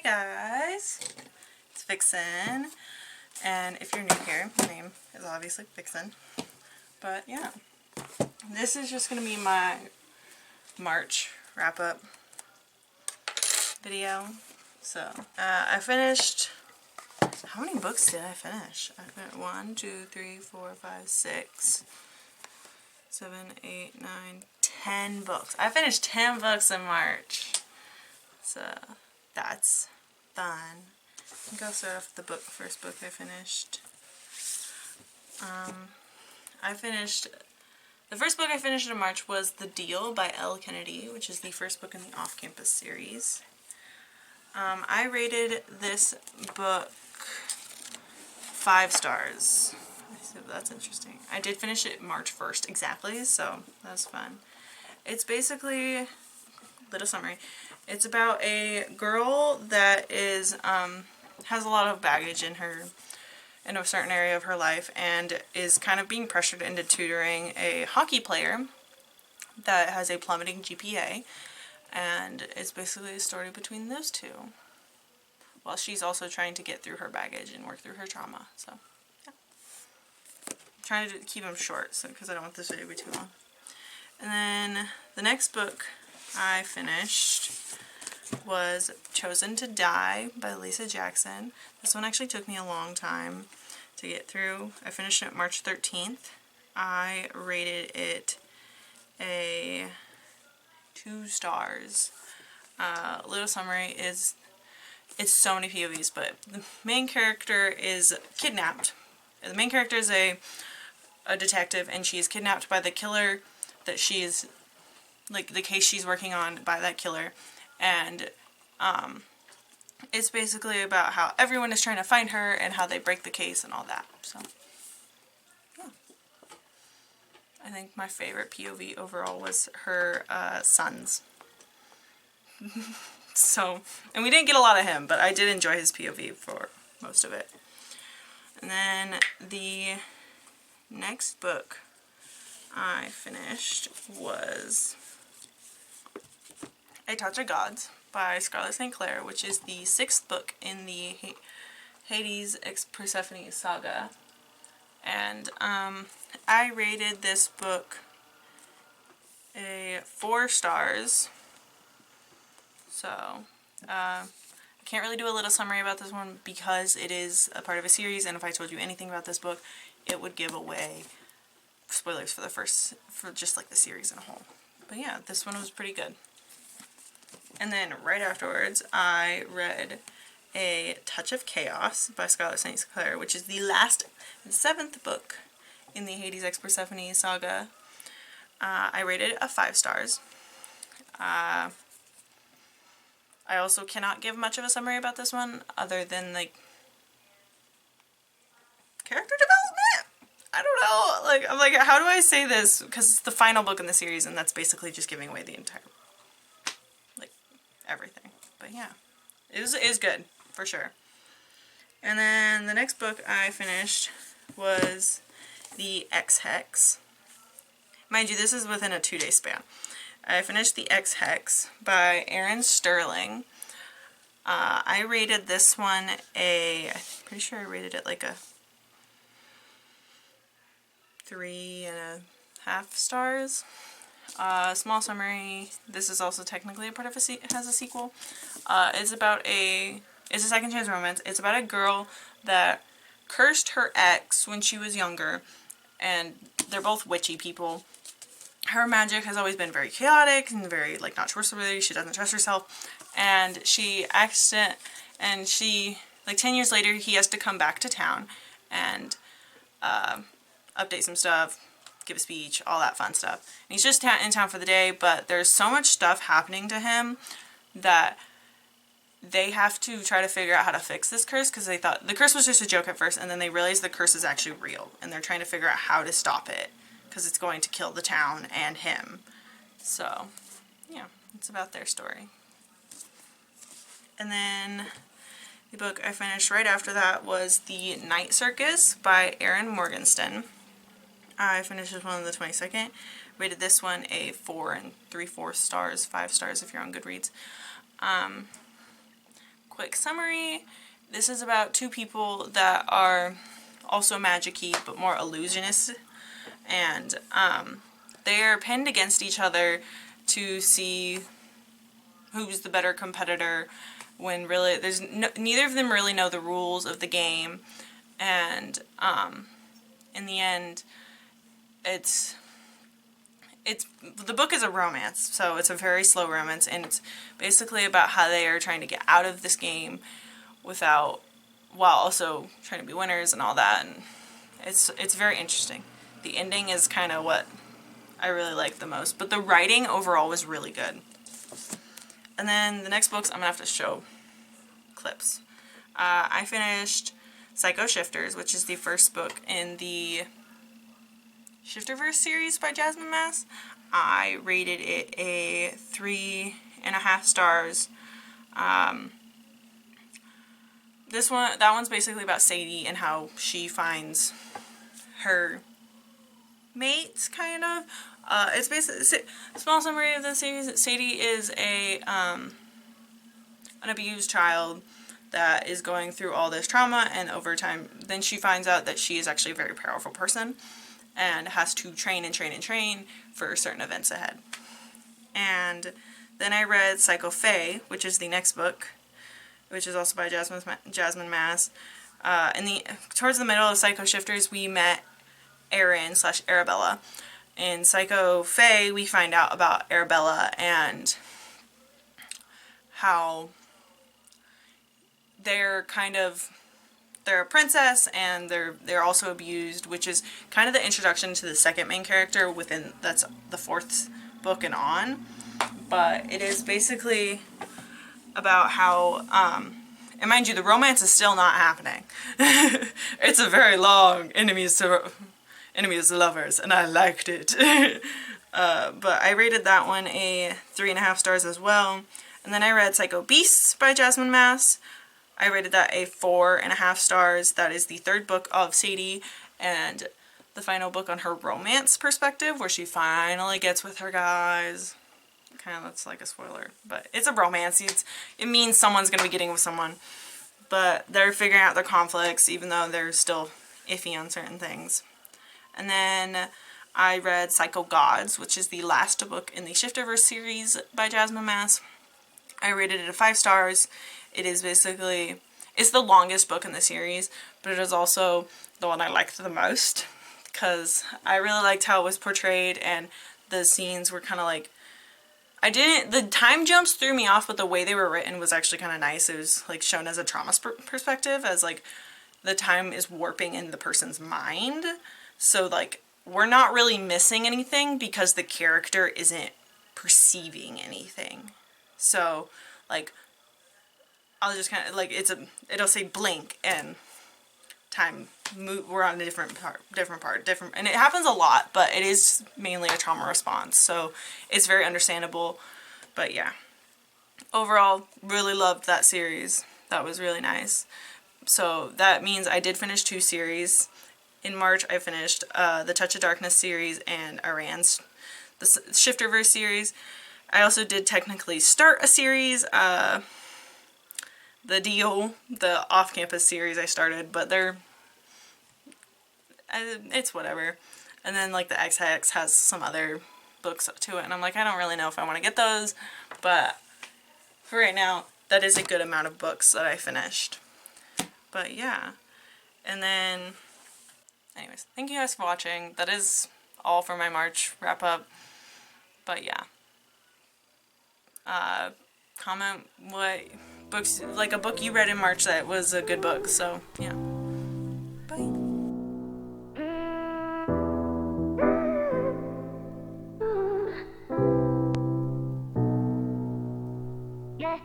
guys, it's Vixen, and if you're new here, my name is obviously Vixen, but yeah, this is just going to be my March wrap-up video. So, I finished, how many books did I finish? I finished 1, 2, 3, 4, 5, 6, 7, 8, 9, 10 books. I finished 10 books in March. So that's fun. I think I'll start off with the first book I finished. The first book I finished in March was The Deal by Elle Kennedy, which is the first book in the Off-Campus series. I rated this book 5 stars. So that's interesting. I did finish it March 1st exactly, so that's fun. It's basically, little summary, it's about a girl that is, has a lot of baggage in a certain area of her life, and is kind of being pressured into tutoring a hockey player that has a plummeting GPA, and it's basically a story between those two, while she's also trying to get through her baggage and work through her trauma. So yeah, I'm trying to keep them short, so because I don't want this video to be too long. And then the next book I finished was Chosen to Die by Lisa Jackson. This one actually took me a long time to get through. I finished it March 13th. I rated it a 2 stars. Little summary is, it's so many POVs, but the main character is kidnapped. The main character is a detective, and she's kidnapped by the killer that she's, like, the case she's working on by that killer. And it's basically about how everyone is trying to find her and how they break the case and all that. So yeah, I think my favorite POV overall was her sons. So, and we didn't get a lot of him, but I did enjoy his POV for most of it. And then the next book I finished was A Touch of Gods by Scarlett St. Clair, which is the 6th book in the Hades x Persephone saga. And I rated this book a 4 stars. So I can't really do a little summary about this one because it is a part of a series, and if I told you anything about this book, it would give away spoilers for just like the series in a whole. But yeah, this one was pretty good. And then right afterwards, I read A Touch of Chaos by Scarlett St. Clair, which is the last and 7th book in the Hades x Persephone saga. I rated it a 5 stars. I also cannot give much of a summary about this one, other than, like, character development? I don't know. Like, I'm like, how do I say this? Because it's the final book in the series, and that's basically just giving away the entire, like, everything. But yeah, it was good, for sure. And then the next book I finished was The Ex-Hex. Mind you, this is within a 2-day span. I finished The Ex-Hex by Erin Sterling. I rated this one I'm pretty sure I rated it like a 3.5 stars. Small summary. This is also technically a part of has a sequel. It's a second chance romance. It's about a girl that cursed her ex when she was younger, and they're both witchy people. Her magic has always been very chaotic and very, like, not trustworthy. She doesn't trust herself, and like 10 years later, he has to come back to town and update some stuff, give a speech, all that fun stuff. And he's just in town for the day, but there's so much stuff happening to him that they have to try to figure out how to fix this curse, because they thought the curse was just a joke at first, and then they realized the curse is actually real, and they're trying to figure out how to stop it, because it's going to kill the town and him. So yeah, it's about their story. And then the book I finished right after that was The Night Circus by Erin Morgenstern. I finished this one on the 22nd. Rated this one a 4 3/4 stars, 5 stars if you're on Goodreads. quick summary. This is about two people that are also magic-y, but more illusionists, and they're pinned against each other to see who's the better competitor, when really neither of them really know the rules of the game, and in the end, it's the book is a romance, so it's a very slow romance, and it's basically about how they are trying to get out of this game while also trying to be winners and all that, and it's very interesting. The ending is kind of what I really liked the most, but the writing overall was really good. And then the next books, I'm gonna have to show clips. I finished Psycho Shifters, which is the first book in the Shifterverse series by Jasmine Mass. I rated it a 3.5 stars. That one's basically about Sadie and how she finds her mates, kind of. It's basically a small summary of the series. Sadie is an abused child that is going through all this trauma, and over time, then she finds out that she is actually a very powerful person and has to train and train and train for certain events ahead. And then I read Psycho Fae, which is the next book, which is also by Jasmine Mass. Towards the middle of Psycho Shifters, we met Erin/Arabella. In Psycho Fae, we find out about Arabella and how they're a princess, and they're also abused, which is kind of the introduction to the second main character that's the fourth book and on. But it is basically about how, and mind you, the romance is still not happening. It's a very long enemies to lovers, and I liked it. But I rated that one a 3.5 stars as well. And then I read Psycho Beasts by Jasmine Mass. I rated that a 4.5 stars. That is the third book of Sadie, and the final book on her romance perspective, where she finally gets with her guys. Kind of, that's like a spoiler, but it's a romance. It means someone's going to be getting with someone, but they're figuring out their conflicts, even though they're still iffy on certain things. And then I read Psycho Gods, which is the last book in the Shifterverse series by Jasmine Mass. I rated it a 5 stars. It is basically, it's the longest book in the series, but it is also the one I liked the most, because I really liked how it was portrayed, and the scenes were kind of like, the time jumps threw me off, but the way they were written was actually kind of nice. It was like shown as a trauma perspective, as like the time is warping in the person's mind. So like, we're not really missing anything because the character isn't perceiving anything. So like, I'll just kind of like, it'll say blink and time move, we're on a different part, and it happens a lot, but it is mainly a trauma response, so it's very understandable. But yeah, overall, really loved that series. That was really nice. So that means I did finish 2 series. In March, I finished the Touch of Darkness series and Iran's the Shifterverse series. I also did technically start a series, the Deal, the off-campus series I started, but it's whatever. And then like the X-Hex has some other books to it, and I'm like, I don't really know if I want to get those, but for right now, that is a good amount of books that I finished. But yeah, and then anyways, thank you guys for watching. That is all for my March wrap-up. But yeah, comment what books, like a book you read in March that was a good book. So yeah, bye. Yeah.